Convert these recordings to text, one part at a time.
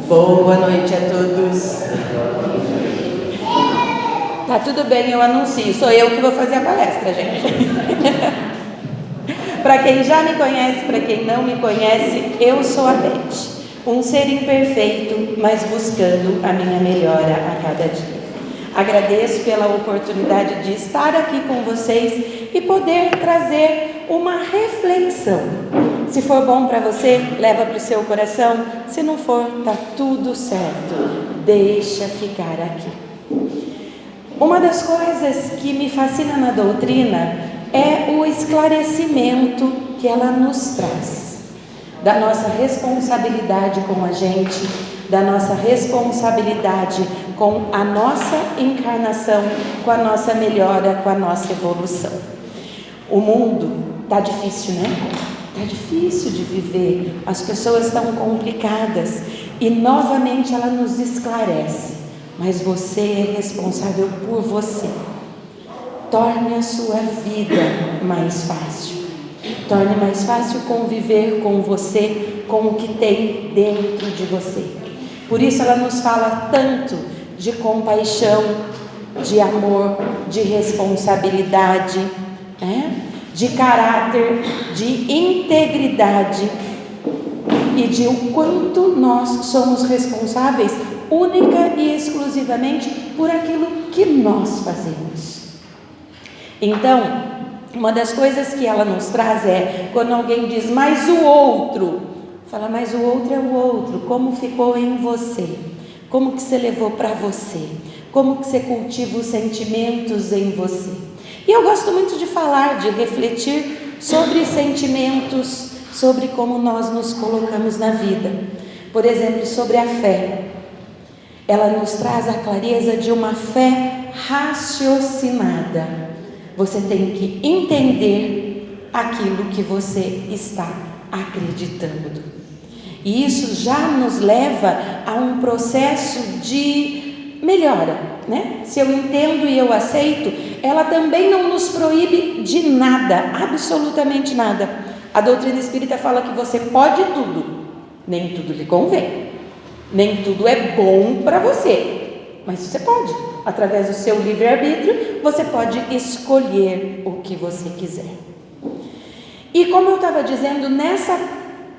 Boa noite a todos. Tá tudo bem, eu anuncio. Sou eu que vou fazer a palestra, gente. Para quem já me conhece, para quem não me conhece, eu sou a Beth, um ser imperfeito, mas buscando a minha melhora a cada dia. Agradeço pela oportunidade de estar aqui com vocês e poder trazer uma reflexão. Se for bom para você, leva para o seu coração. Se não for, tá tudo certo. Deixa ficar aqui. Uma das coisas que me fascina na doutrina é o esclarecimento que ela nos traz, da nossa responsabilidade com a gente, da nossa responsabilidade com a nossa encarnação, com a nossa melhora, com a nossa evolução. O mundo está difícil, né? Está difícil de viver, as pessoas estão complicadas e novamente ela nos esclarece, mas você é responsável por você. Torne a sua vida mais fácil, torne mais fácil conviver com você, com o que tem dentro de você. Por isso ela nos fala tanto de compaixão, de amor, de responsabilidade, de caráter, de integridade e de o quanto nós somos responsáveis única e exclusivamente por aquilo que nós fazemos. Então, uma das coisas que ela nos traz é quando alguém diz, mas o outro, fala, mas o outro é o outro, como ficou em você, como que você levou para você, como que você cultiva os sentimentos em você. E eu gosto muito de falar, de refletir sobre sentimentos, sobre como nós nos colocamos na vida. Por exemplo, sobre a fé. Ela nos traz a clareza de uma fé raciocinada. Você tem que entender aquilo que você está acreditando. E isso já nos leva a um processo de melhora, né? Se eu entendo e eu aceito, ela também não nos proíbe de nada, absolutamente nada. A doutrina espírita fala que você pode tudo, nem tudo lhe convém, nem tudo é bom para você, mas você pode, através do seu livre-arbítrio, você pode escolher o que você quiser. E como eu estava dizendo, nessa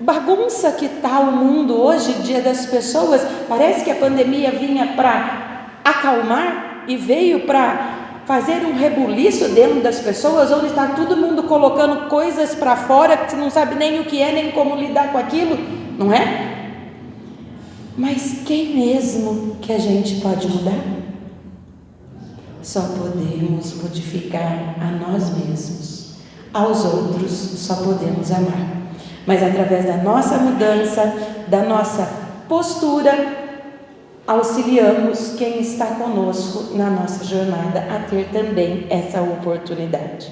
bagunça que está o mundo hoje, dia das pessoas, parece que a pandemia vinha para acalmar e veio para fazer um rebuliço dentro das pessoas, onde está todo mundo colocando coisas para fora, que você não sabe nem o que é, nem como lidar com aquilo, não é? Mas quem mesmo que a gente pode mudar? Só podemos modificar a nós mesmos, aos outros só podemos amar. Mas através da nossa mudança, da nossa postura, auxiliamos quem está conosco na nossa jornada a ter também essa oportunidade.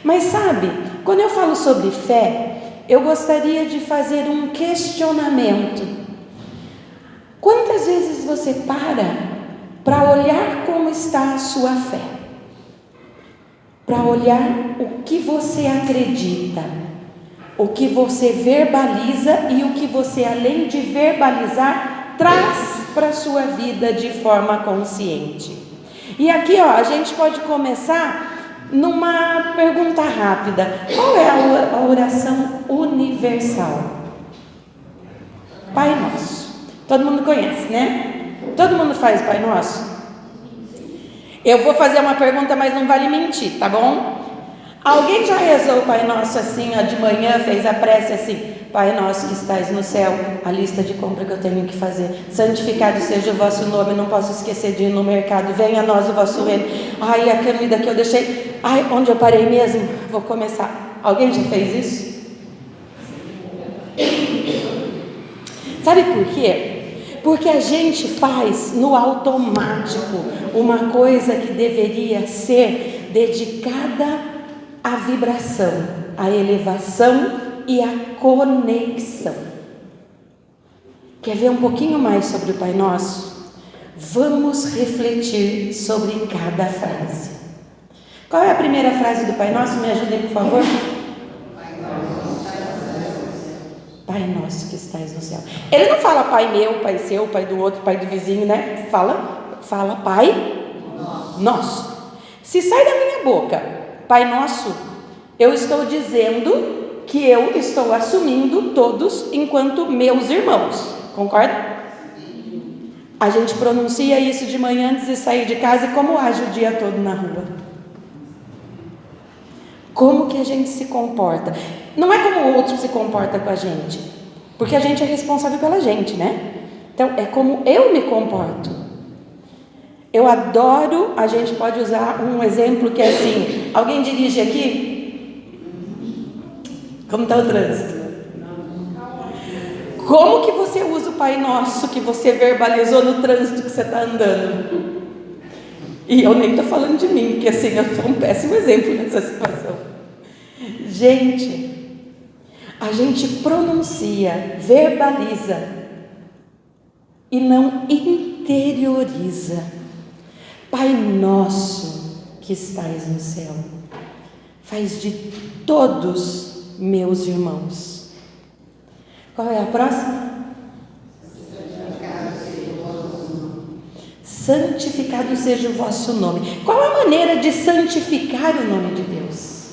Mas sabe, quando eu falo sobre fé, eu gostaria de fazer um questionamento. Quantas vezes você para olhar como está a sua fé? Para olhar o que você acredita, o que você verbaliza e o que você, além de verbalizar, traz para a sua vida de forma consciente. E aqui, a gente pode começar numa pergunta rápida. Qual é a oração universal? Pai Nosso. Todo mundo conhece, né? Todo mundo faz Pai Nosso? Eu vou fazer uma pergunta, mas não vale mentir, tá bom? Alguém já rezou o Pai Nosso assim, de manhã, fez a prece assim: Pai Nosso que estais no céu, a lista de compra que eu tenho que fazer, santificado seja o vosso nome, não posso esquecer de ir no mercado, venha a nós o vosso reino. Ai, a comida que eu deixei, ai, onde eu parei mesmo? Vou começar. Alguém já fez isso? Sabe por quê? Porque a gente faz no automático uma coisa que deveria ser dedicada à vibração, à elevação e à conexão. Quer ver um pouquinho mais sobre o Pai Nosso? Vamos refletir sobre cada frase. Qual é a primeira frase do Pai Nosso? Me ajudem, por favor. Pai nosso que estais no céu. Ele não fala pai meu, pai seu, pai do outro, pai do vizinho, né? Fala pai nosso. Se sai da minha boca Pai Nosso, eu estou dizendo que eu estou assumindo todos enquanto meus irmãos. Concorda? A gente pronuncia isso de manhã antes de sair de casa e como age o dia todo na rua? Como que a gente se comporta? Não é como o outro se comporta com a gente, porque a gente é responsável pela gente, né? Então é como eu me comporto. Eu adoro, a gente pode usar um exemplo que é assim: alguém dirige aqui? Como está o trânsito? Como que você usa o Pai Nosso que você verbalizou no trânsito que você está andando? E eu nem estou falando de mim, porque assim, eu sou um péssimo exemplo nessa situação. Gente, a gente pronuncia, verbaliza e não interioriza. Pai Nosso que estais no céu, faz de todos meus irmãos. Qual é a próxima? Santificado seja o vosso nome. Qual a maneira de santificar o nome de Deus?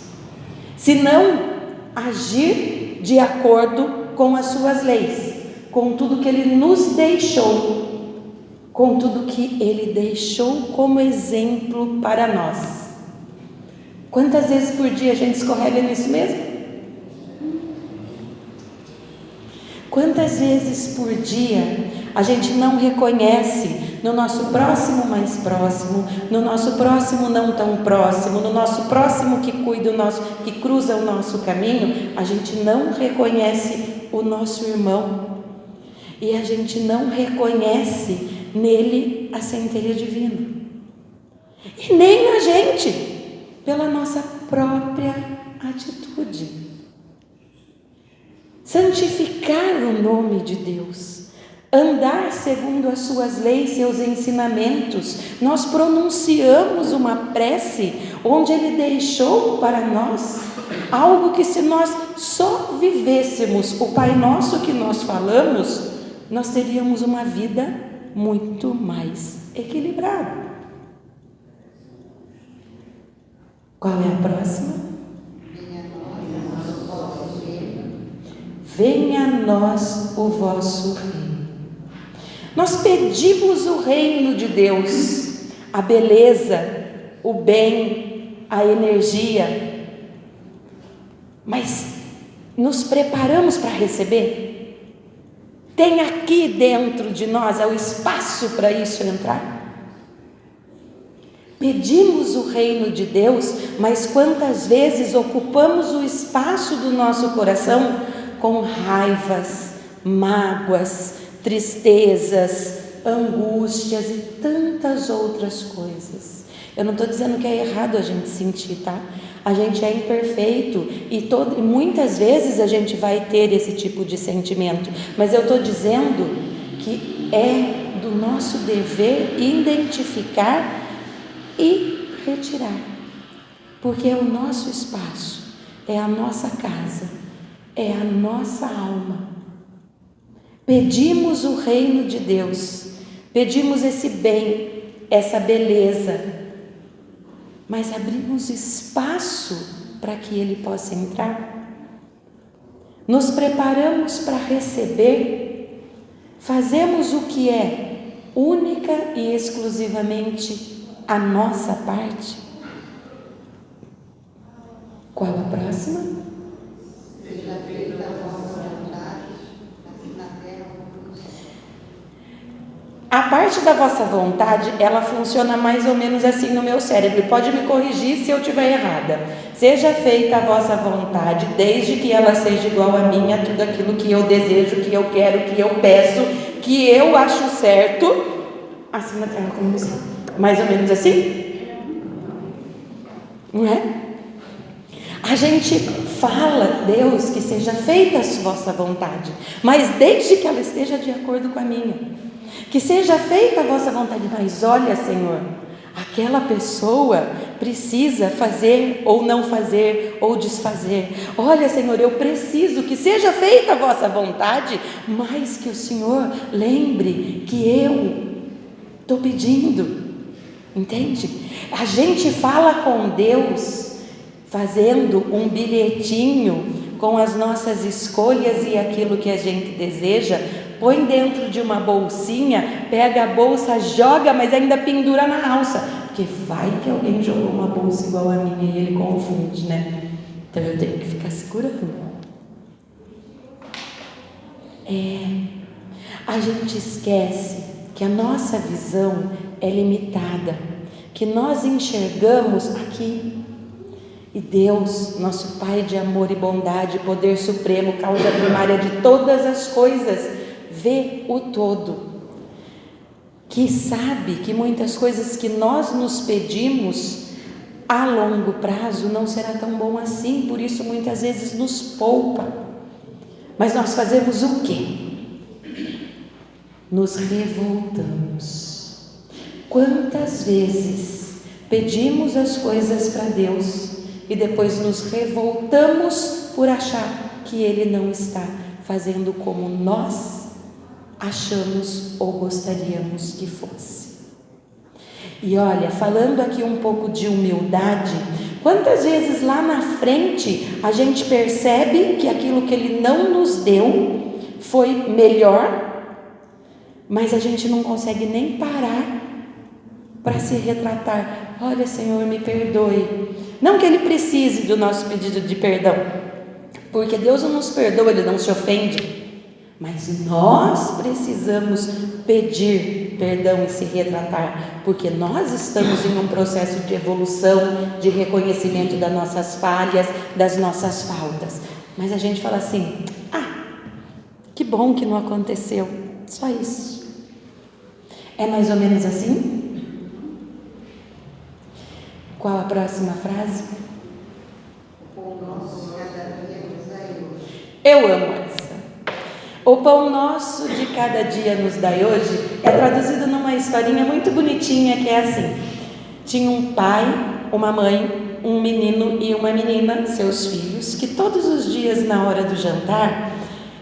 Se não agir de acordo com as suas leis, com tudo que Ele nos deixou, com tudo que Ele deixou como exemplo para nós. Quantas vezes por dia a gente escorrega nisso mesmo? Quantas vezes por dia a gente não reconhece no nosso próximo mais próximo, no nosso próximo não tão próximo, no nosso próximo que cuida o nosso, que cruza o nosso caminho, a gente não reconhece o nosso irmão e a gente não reconhece nele a centelha divina, e nem a gente, pela nossa própria atitude. Santificar o nome de Deus, andar segundo as suas leis, seus ensinamentos. Nós pronunciamos uma prece onde Ele deixou para nós algo que, se nós só vivêssemos o Pai Nosso que nós falamos, nós teríamos uma vida muito mais equilibrada. Qual é a próxima? Venha a nós o vosso reino. Nós pedimos o reino de Deus, a beleza, o bem, a energia, mas nos preparamos para receber? Tem aqui dentro de nós o espaço para isso entrar? Pedimos o reino de Deus, mas quantas vezes ocupamos o espaço do nosso coração com raivas, mágoas, tristezas, angústias e tantas outras coisas? Eu não estou dizendo que é errado a gente sentir, tá? A gente é imperfeito e muitas vezes a gente vai ter esse tipo de sentimento, mas eu estou dizendo que é do nosso dever identificar e retirar, porque é o nosso espaço, é a nossa casa, é a nossa alma. Pedimos o reino de Deus, pedimos esse bem, essa beleza, mas abrimos espaço para que Ele possa entrar? Nos preparamos para receber? Fazemos o que é única e exclusivamente a nossa parte? Qual a próxima? Seja feita a vossa vontade, assim na terra como no céu. A parte da vossa vontade, ela funciona mais ou menos assim no meu cérebro. Pode me corrigir se eu estiver errada. Seja feita a vossa vontade, desde que ela seja igual a minha, tudo aquilo que eu desejo, que eu quero, que eu peço, que eu acho certo, assim na terra como no céu. Mais ou menos assim? Não é? A gente fala, Deus, que seja feita a vossa vontade, mas desde que ela esteja de acordo com a minha. Que seja feita a vossa vontade, mas olha, Senhor, Aquela pessoa precisa fazer ou não fazer ou desfazer. Olha, Senhor, eu preciso que seja feita a vossa vontade, mas que o Senhor lembre que eu estou pedindo. Entende? A gente fala com Deus fazendo um bilhetinho com as nossas escolhas e aquilo que a gente deseja, põe dentro de uma bolsinha, pega a bolsa, joga, mas ainda pendura na alça, porque vai que alguém jogou uma bolsa igual a minha e ele confunde, né? Então eu tenho que ficar segurando. A gente esquece que a nossa visão é limitada, que nós enxergamos aqui. E Deus, nosso Pai de amor e bondade, poder supremo, causa primária de todas as coisas, vê o todo, que sabe que muitas coisas que nós nos pedimos a longo prazo não será tão bom assim, por isso muitas vezes nos poupa. Mas nós fazemos o quê? Nos revoltamos. Quantas vezes pedimos as coisas para Deus e depois nos revoltamos por achar que Ele não está fazendo como nós achamos ou gostaríamos que fosse. E olha, falando aqui um pouco de humildade, quantas vezes lá na frente a gente percebe que aquilo que Ele não nos deu foi melhor, mas a gente não consegue nem parar para se retratar. Olha, Senhor, me perdoe. Não que Ele precise do nosso pedido de perdão, porque Deus não nos perdoa, Ele não se ofende, mas nós precisamos pedir perdão e se retratar, porque nós estamos em um processo de evolução, de reconhecimento das nossas falhas, das nossas faltas. Mas a gente fala assim: que bom que não aconteceu, só isso. É mais ou menos assim? Qual a próxima frase? O pão nosso de cada dia nos dai hoje. Eu amo essa. O pão nosso de cada dia nos dai hoje é traduzido numa historinha muito bonitinha que é assim: tinha um pai, uma mãe, um menino e uma menina, seus filhos, que todos os dias na hora do jantar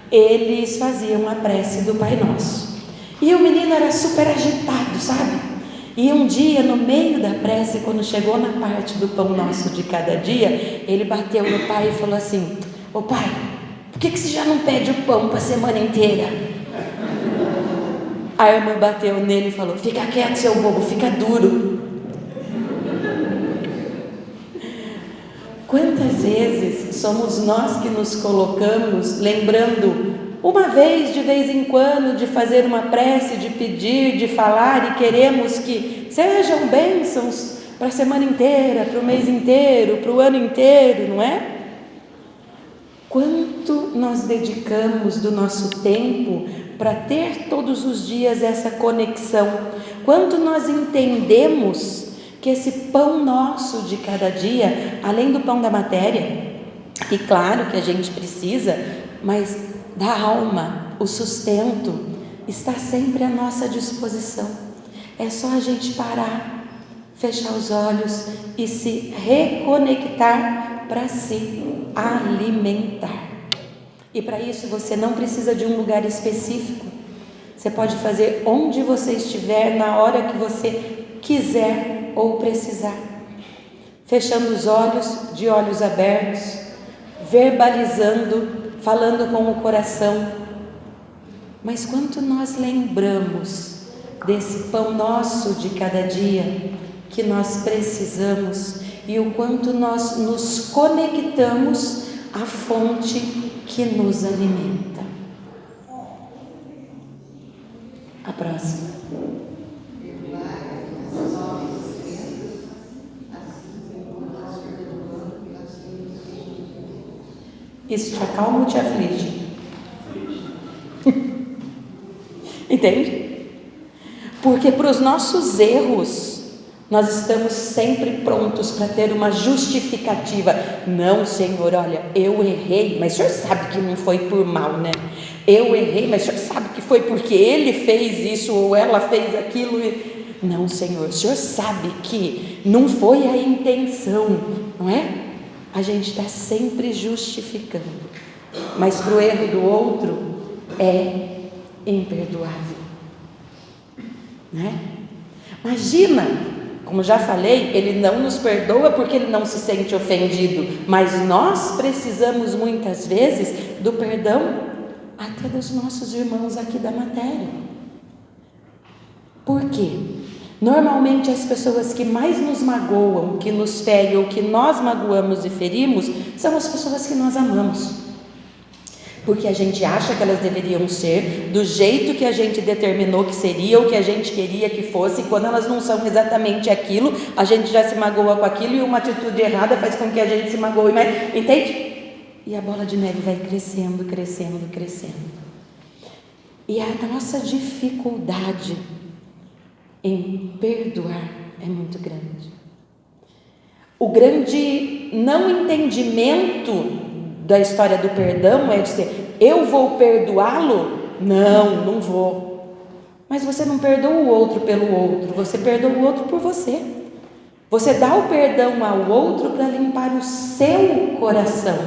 eles faziam a prece do Pai Nosso. E o menino era super agitado, sabe? E um dia, no meio da prece, quando chegou na parte do pão nosso de cada dia, ele bateu no pai e falou assim: ô pai, por que você já não pede o pão para a semana inteira? A irmã bateu nele e falou: fica quieto, seu bobo, fica duro. Quantas vezes somos nós que nos colocamos lembrando uma vez, de vez em quando, de fazer uma prece, de pedir, de falar, e queremos que sejam bênçãos para a semana inteira, para o mês inteiro, para o ano inteiro, não é? Quanto nós dedicamos do nosso tempo para ter todos os dias essa conexão? Quanto nós entendemos que esse pão nosso de cada dia, além do pão da matéria, e claro que a gente precisa, mas da alma, o sustento, está sempre à nossa disposição. É só a gente parar, fechar os olhos e se reconectar para se alimentar. E para isso você não precisa de um lugar específico. Você pode fazer onde você estiver, na hora que você quiser ou precisar. Fechando os olhos, de olhos abertos, verbalizando, falando com o coração. Mas quanto nós lembramos desse pão nosso de cada dia que nós precisamos e o quanto nós nos conectamos à fonte que nos alimenta. A próxima. Isso te acalma ou te aflige? Entende? Porque para os nossos erros, nós estamos sempre prontos para ter uma justificativa. Não, Senhor, olha, eu errei, mas o Senhor sabe que não foi por mal, né? Eu errei, mas o Senhor sabe que foi porque ele fez isso ou ela fez aquilo. Não, Senhor, o Senhor sabe que não foi a intenção, não é? A gente está sempre justificando, mas para o erro do outro é imperdoável, né? Imagina, como já falei, ele não nos perdoa porque ele não se sente ofendido, mas nós precisamos muitas vezes do perdão até dos nossos irmãos aqui da matéria. Por quê? Normalmente as pessoas que mais nos magoam, que nos ferem ou que nós magoamos e ferimos, são as pessoas que nós amamos, porque a gente acha que elas deveriam ser do jeito que a gente determinou que seria, ou que a gente queria que fosse, e quando elas não são exatamente aquilo, a gente já se magoa com aquilo, e uma atitude errada faz com que a gente se magoe mais, entende? E a bola de neve vai crescendo, crescendo, crescendo. E a nossa dificuldade em perdoar é muito grande. O grande não entendimento da história do perdão é dizer, eu vou perdoá-lo? Não vou. Mas você não perdoa o outro pelo outro, você perdoa o outro por você. Você dá o perdão ao outro para limpar o seu coração,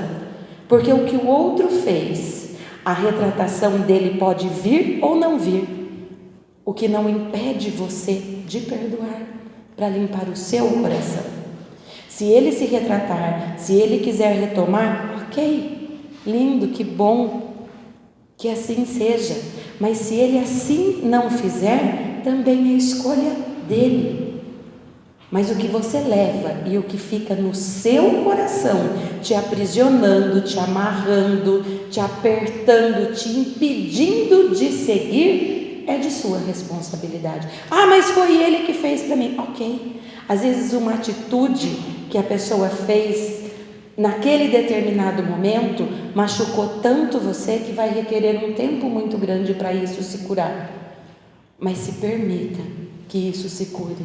porque o que o outro fez, a retratação dele pode vir ou não vir. O que não impede você de perdoar para limpar o seu coração. Se ele se retratar, se ele quiser retomar, ok, lindo, que bom, que assim seja. Mas se ele assim não fizer, também é escolha dele. Mas o que você leva e o que fica no seu coração, te aprisionando, te amarrando, te apertando, te impedindo de seguir, é de sua responsabilidade. Mas foi ele que fez para mim. Ok. Às vezes uma atitude que a pessoa fez naquele determinado momento machucou tanto você que vai requerer um tempo muito grande para isso se curar. Mas se permita que isso se cure.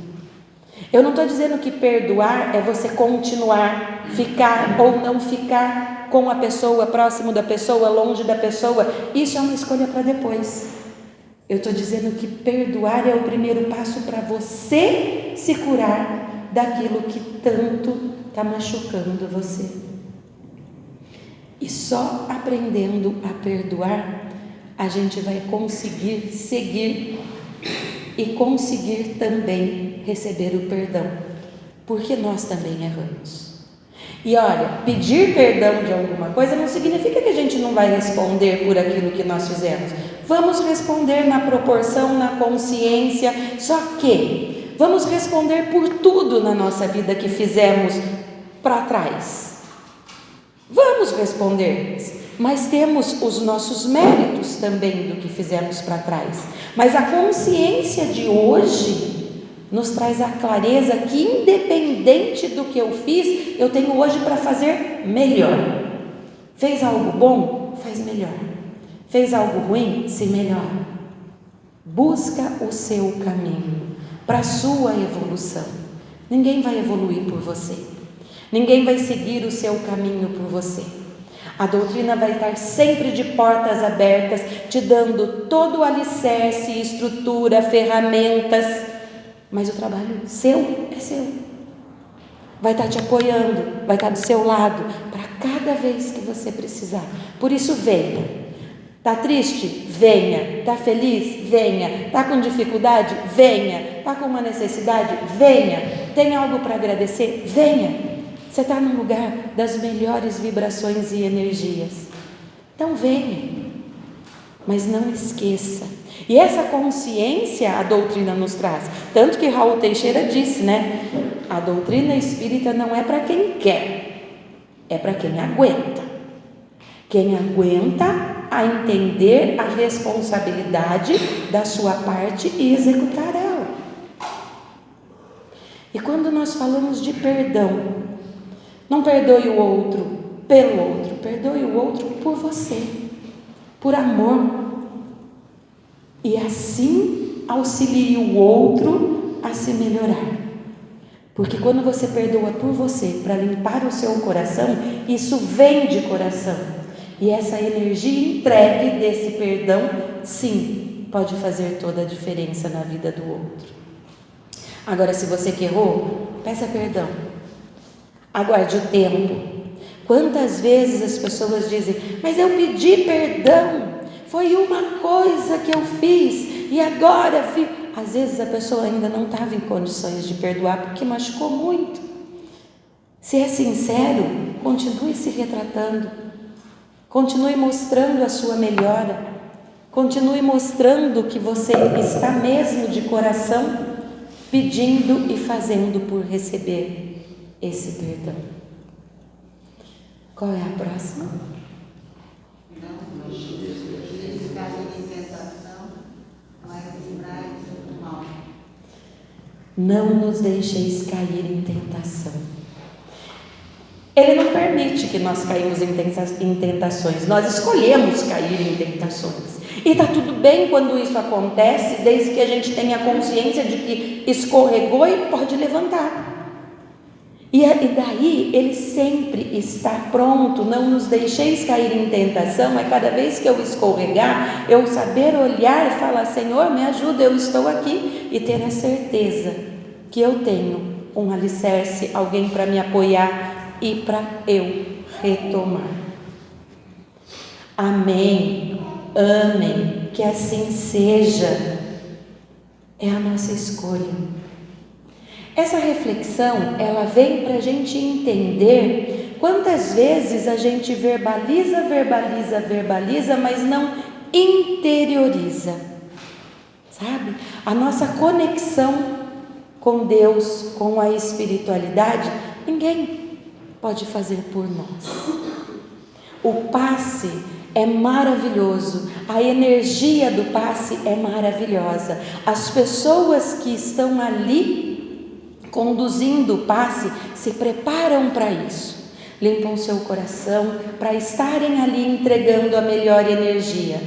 Eu não estou dizendo que perdoar é você continuar, ficar ou não ficar com a pessoa, próximo da pessoa, longe da pessoa. Isso é uma escolha para depois. Eu estou dizendo que perdoar é o primeiro passo para você se curar daquilo que tanto está machucando você. E só aprendendo a perdoar, a gente vai conseguir seguir e conseguir também receber o perdão, porque nós também erramos. E olha, pedir perdão de alguma coisa não significa que a gente não vai responder por aquilo que nós fizemos. Vamos responder na proporção, na consciência, só que vamos responder por tudo na nossa vida que fizemos para trás. Vamos responder, mas temos os nossos méritos também do que fizemos para trás. Mas a consciência de hoje nos traz a clareza que, independente do que eu fiz, eu tenho hoje para fazer melhor. Fez algo bom? Faz melhor. Fez algo ruim? Se melhora. Busca o seu caminho para a sua evolução. Ninguém vai evoluir por você. Ninguém vai seguir o seu caminho por você. A doutrina vai estar sempre de portas abertas, te dando todo o alicerce, estrutura, ferramentas, mas o trabalho seu é seu. Vai estar te apoiando, vai estar do seu lado, para cada vez que você precisar. Por isso, venha. Está triste? Venha. Está feliz? Venha. Está com dificuldade? Venha. Está com uma necessidade? Venha. Tem algo para agradecer? Venha. Você está num lugar das melhores vibrações e energias. Então venha. Mas não esqueça. E essa consciência a doutrina nos traz. Tanto que Raul Teixeira disse, né? A doutrina espírita não é para quem quer, é para quem aguenta. Quem aguenta a entender a responsabilidade da sua parte e executar ela. E quando nós falamos de perdão, não perdoe o outro pelo outro, perdoe o outro por você, por amor. E assim auxilie o outro a se melhorar. Porque quando você perdoa por você, para limpar o seu coração, isso vem de coração. E essa energia entregue desse perdão, sim, pode fazer toda a diferença na vida do outro. Agora, se você que errou, peça perdão. Aguarde o tempo. Quantas vezes as pessoas dizem: mas eu pedi perdão, foi uma coisa que eu fiz e agora às vezes a pessoa ainda não estava em condições de perdoar porque machucou muito. Se é sincero, continue se retratando, continue mostrando a sua melhora, continue mostrando que você está mesmo de coração pedindo e fazendo por receber esse perdão. Qual é a próxima? Não nos deixeis cair em tentação, mas livrai-nos do mal. Não nos deixeis cair em tentação. Ele não permite que nós caímos em tentações, nós escolhemos cair em tentações. E está tudo bem quando isso acontece, desde que a gente tenha consciência de que escorregou e pode levantar. E daí ele sempre está pronto. Não nos deixeis cair em tentação. É cada vez que eu escorregar, eu saber olhar e falar: Senhor, me ajuda, eu estou aqui. E ter a certeza que eu tenho um alicerce, alguém para me apoiar e para eu retomar. Amém. Amém. Que assim seja. É a nossa escolha. Essa reflexão, ela vem para a gente entender quantas vezes a gente verbaliza, mas não interioriza, sabe? A nossa conexão com Deus, com a espiritualidade, ninguém pode fazer por nós. O passe é maravilhoso, a energia do passe é maravilhosa, as pessoas que estão ali conduzindo o passe se preparam para isso, limpam seu coração para estarem ali entregando a melhor energia.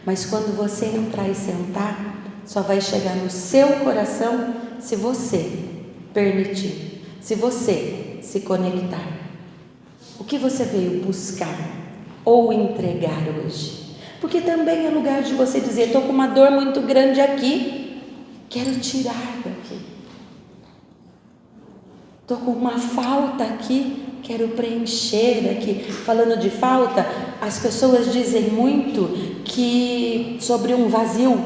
Mas quando você entrar e sentar, só vai chegar no seu coração se você permitir, se você se conectar. O que você veio buscar ou entregar hoje? Porque também é lugar de você dizer: estou com uma dor muito grande aqui, quero tirar daqui. Estou com uma falta aqui, quero preencher aqui. Falando de falta, as pessoas dizem muito que sobre um vazio,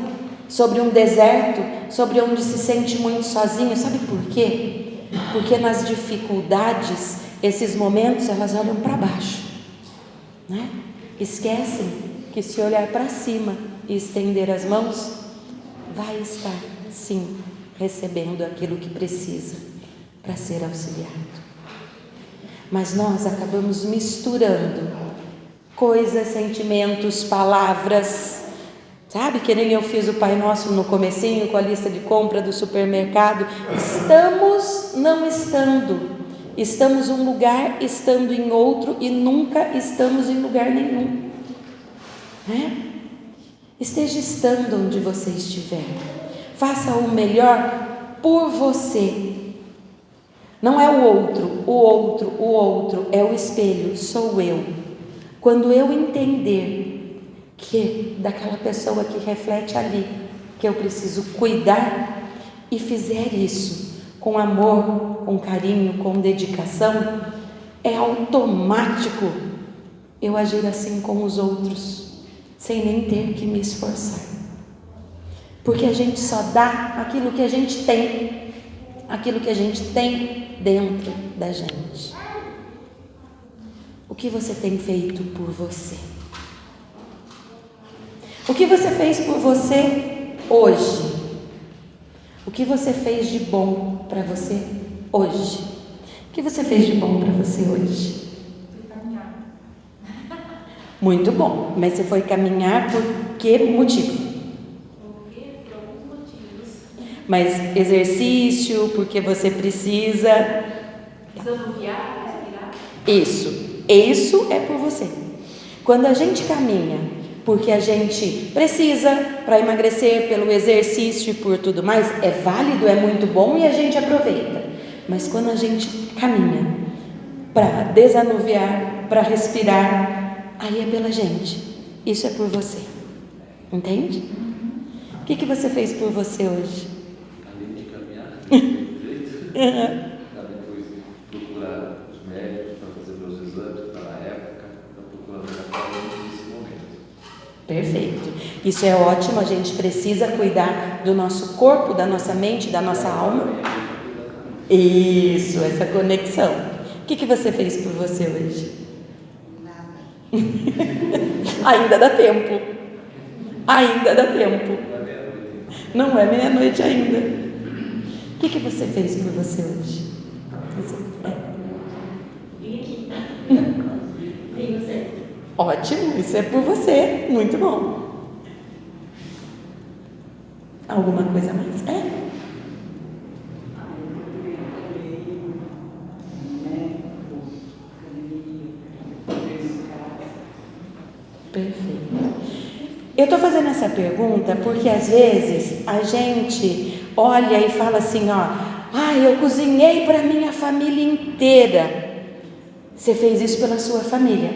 sobre um deserto, sobre onde se sente muito sozinho. Sabe por quê? Porque nas dificuldades, esses momentos, elas olham para baixo, né? Esquecem que se olhar para cima e estender as mãos, vai estar, sim, recebendo aquilo que precisa para ser auxiliado. Mas nós acabamos misturando coisas, sentimentos, palavras, sabe? Que nem eu fiz o Pai Nosso no comecinho com a lista de compra do supermercado. Estamos não estando, estamos em um lugar, estando em outro, e nunca estamos em lugar nenhum, né? Esteja estando onde você estiver, faça o melhor por você. Não é o outro é o espelho, sou eu. Quando eu entender que daquela pessoa que reflete ali, que eu preciso cuidar, e fizer isso com amor, com carinho, com dedicação, é automático eu agir assim com os outros, sem nem ter que me esforçar. Porque a gente só dá aquilo que a gente tem, aquilo que a gente tem dentro da gente. O que você tem feito por você? O que você fez por você hoje? O que você fez de bom para você hoje? O que você fez de bom para você hoje? Muito bom, mas você foi caminhar por que motivo? Por alguns motivos. Mas exercício, porque você precisa. Desanuviar, respirar. Isso é por você. Quando a gente caminha porque a gente precisa para emagrecer, pelo exercício e por tudo mais, é válido, é muito bom e a gente aproveita. Mas quando a gente caminha para desanuviar, para respirar, aí é pela gente. Isso é por você. Entende? O que você fez por você hoje? Além de caminhar, Para depois procurar os médicos para fazer meus exames, que está na época, está procurando tratamento nesse momento. Perfeito. Isso é ótimo, a gente precisa cuidar do nosso corpo, da nossa mente, da nossa alma. Isso, essa conexão. O que você fez por você hoje? Nada. Ainda dá tempo. Ainda dá tempo. Não é meia-noite ainda. O que você fez por você hoje? Vim aqui. Vim você. Ótimo, isso é por você. Muito bom. Alguma coisa mais? Perfeito. Eu estou fazendo essa pergunta porque às vezes a gente olha e fala assim, eu cozinhei para minha família inteira. Você fez isso pela sua família,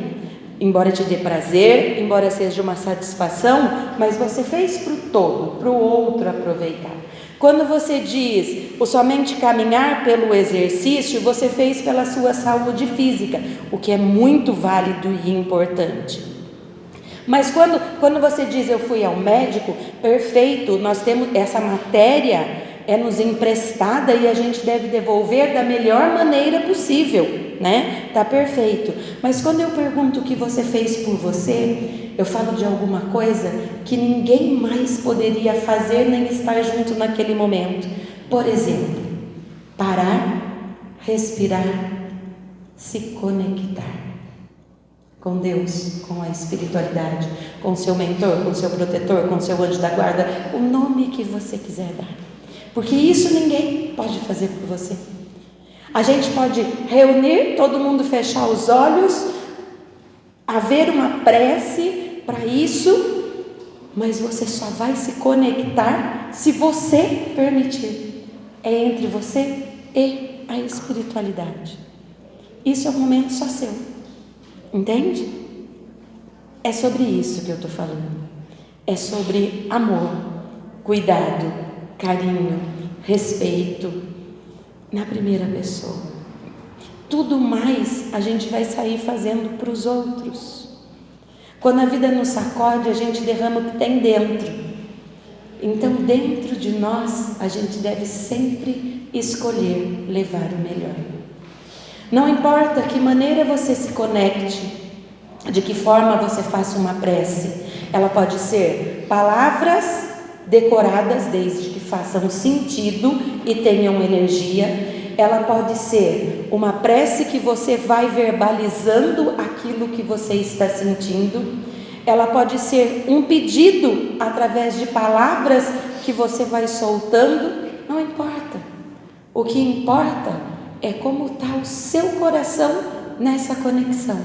embora te dê prazer, embora seja uma satisfação, mas você fez para o todo, para o outro aproveitar. Quando você diz o somente caminhar pelo exercício, você fez pela sua saúde física, o que é muito válido e importante. Mas quando você diz eu fui ao médico, perfeito, nós temos essa matéria, é nos emprestada e a gente deve devolver da melhor maneira possível, né? Tá perfeito. Mas quando eu pergunto o que você fez por você, eu falo de alguma coisa que ninguém mais poderia fazer nem estar junto naquele momento. Por exemplo, parar, respirar, se conectar com Deus, com a espiritualidade, com o seu mentor, com o seu protetor, com o seu anjo da guarda, o nome que você quiser dar. Porque isso ninguém pode fazer por você. A gente pode reunir, todo mundo fechar os olhos, haver uma prece para isso, mas você só vai se conectar se você permitir. É entre você e a espiritualidade. Isso é um momento só seu. Entende? É sobre isso que eu estou falando. É sobre amor, cuidado, carinho, respeito na primeira pessoa. Tudo mais a gente vai sair fazendo para os outros. Quando a vida nos sacode, a gente derrama o que tem dentro. Então, dentro de nós, a gente deve sempre escolher levar o melhor. Não importa que maneira você se conecte, de que forma você faça uma prece, ela pode ser palavras decoradas, desde que façam sentido e tenham energia. Ela pode ser uma prece que você vai verbalizando aquilo que você está sentindo. Ela pode ser um pedido através de palavras que você vai soltando. Não importa. O que importa é como está o seu coração nessa conexão.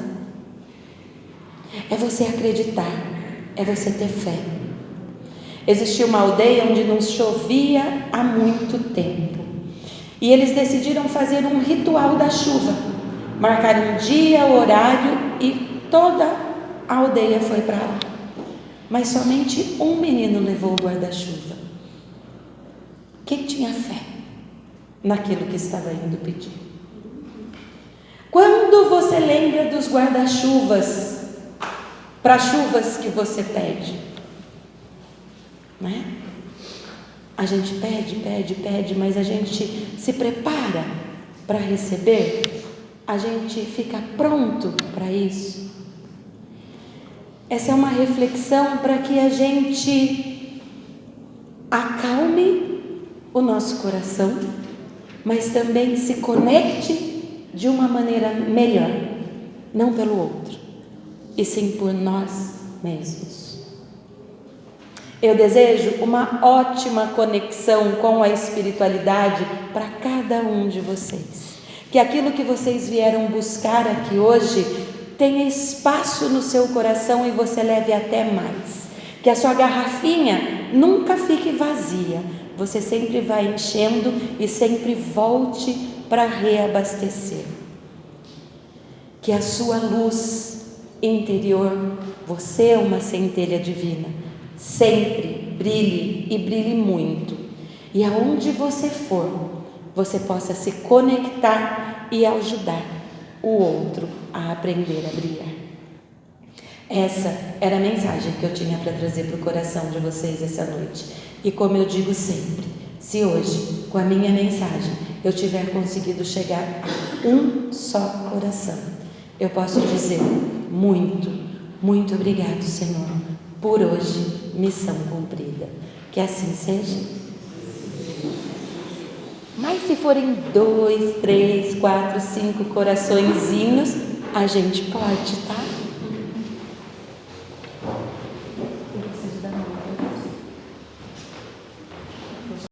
É você acreditar, é você ter fé. Existia uma aldeia onde não chovia há muito tempo. E eles decidiram fazer um ritual da chuva. Marcaram um dia, horário e toda a aldeia foi para lá. Mas somente um menino levou o guarda-chuva. Que tinha fé naquilo que estava indo pedir. Quando você lembra dos guarda-chuvas para chuvas que você pede, né? A gente pede, mas a gente se prepara para receber, a gente fica pronto para isso. Essa é uma reflexão para que a gente acalme o nosso coração, mas também se conecte de uma maneira melhor, não pelo outro, e sim por nós mesmos. Eu desejo uma ótima conexão com a espiritualidade para cada um de vocês. Que aquilo que vocês vieram buscar aqui hoje tenha espaço no seu coração e você leve até mais. Que a sua garrafinha nunca fique vazia. Você sempre vai enchendo e sempre volte para reabastecer. Que a sua luz interior, você é uma centelha divina, sempre brilhe e brilhe muito. E aonde você for, você possa se conectar e ajudar o outro a aprender a brilhar. Essa era a mensagem que eu tinha para trazer para o coração de vocês essa noite. E como eu digo sempre, se hoje, com a minha mensagem, eu tiver conseguido chegar a um só coração, eu posso dizer muito, muito obrigado, Senhor, por hoje, missão cumprida. Que assim seja. Mas se forem 2, 3, 4, 5 coraçõezinhos, a gente pode, tá?